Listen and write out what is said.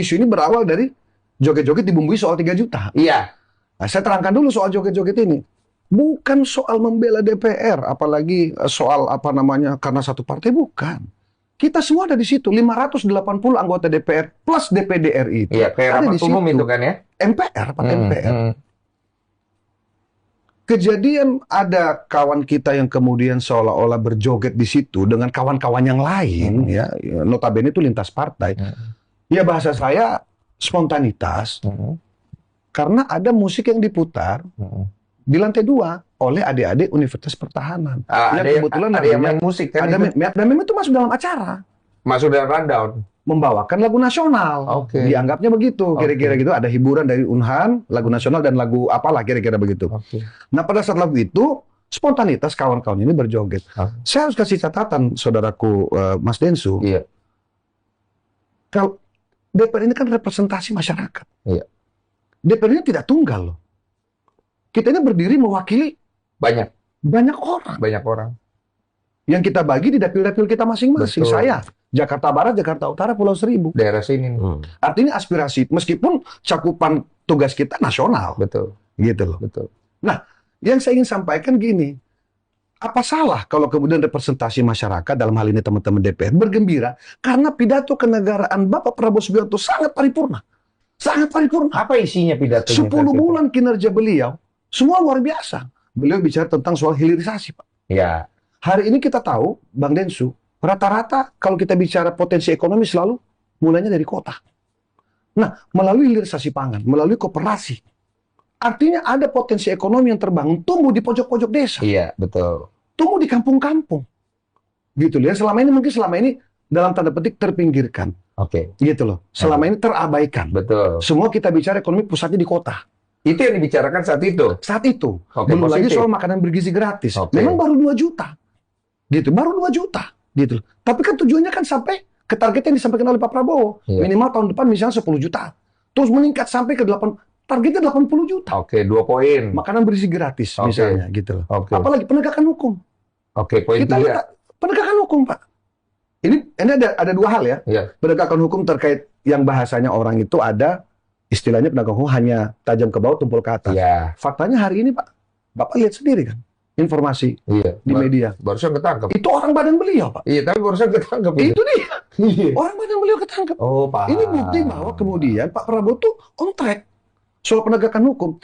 isu ini berawal dari joget-joget dibumbui soal 3 juta. Iya. Nah, saya terangkan dulu soal joget-joget ini. Bukan soal membela DPR, apalagi soal apa namanya karena satu partai, bukan. Kita semua ada di situ, 580 anggota DPR plus DPD RI itu. Iya, kayak ada rapat di situ. umum itu kan ya? MPR, Pak, MPR. Kejadian ada kawan kita yang kemudian seolah-olah berjoget di situ dengan kawan-kawan yang lain, ya, notabene itu lintas partai. Ya bahasa saya spontanitas, karena ada musik yang diputar di lantai 2 oleh adik-adik Universitas Pertahanan. Yang kebetulan ada yang main musik kan? Dan memang itu masuk dalam acara. Masuk dalam rundown. Membawakan lagu nasional. Dianggapnya begitu, kira-kira gitu. Ada hiburan dari Unhan, lagu nasional dan lagu apalah kira-kira begitu. Nah, pada saat lagu itu, spontanitas kawan-kawan ini berjoget. Saya harus kasih catatan, saudaraku Mas Densu. Iya. Kalau DPR ini kan representasi masyarakat. Iya. DPR ini tidak tunggal loh. Kita ini berdiri mewakili banyak orang. Banyak orang. Yang kita bagi di dapil-dapil kita masing-masing. Saya, Jakarta Barat, Jakarta Utara, Pulau Seribu. Daerah sini. Artinya aspirasi, meskipun cakupan tugas kita nasional. Betul. Gitu loh. Betul. Nah, yang saya ingin sampaikan gini. Apa salah kalau kemudian representasi masyarakat, dalam hal ini teman-teman DPR, bergembira karena pidato kenegaraan Bapak Prabowo Subianto sangat paripurna. Sangat paripurna. Apa isinya pidatonya? 10 bulan kinerja beliau, semua luar biasa. Beliau bicara tentang soal hilirisasi, Pak. Ya. Hari ini kita tahu, Bang Densu, rata-rata kalau kita bicara potensi ekonomi selalu mulainya dari kota. Nah, melalui hilirisasi pangan, melalui koperasi, artinya ada potensi ekonomi yang terbangun, tumbuh di pojok-pojok desa. Iya, betul. Tumbuh di kampung-kampung. Gitu loh. Selama ini dalam tanda petik terpinggirkan. Gitu loh. Selama ini terabaikan. Betul. Semua kita bicara ekonomi pusatnya di kota. Itu yang dibicarakan saat itu? Saat itu. Belum lagi soal makanan bergizi gratis. Memang baru 2 juta. Gitu, baru 2 juta. Gitu loh. Tapi kan tujuannya kan sampai ke target yang disampaikan oleh Pak Prabowo. Minimal tahun depan misalnya 10 juta. Terus meningkat sampai ke 8, targetnya 80 juta. 2 poin. Makanan bergizi gratis misalnya gitu loh. Apalagi penegakan hukum. Poin kita lihat penegakan hukum, Pak. Ini ada 2 hal ya. Penegakan hukum terkait yang bahasanya orang itu ada istilahnya penegakan hukum hanya tajam ke bawah, tumpul ke atas. Faktanya hari ini, Pak, Bapak lihat sendiri kan informasi di media. Barusan ketangkep. Itu orang badan beliau, Pak. Iya, tapi barusan ketangkep. Itu dia. Orang badan beliau ketangkep. Oh, paham. Ini bukti bahwa kemudian Pak Prabowo tuh on track soal penegakan hukum.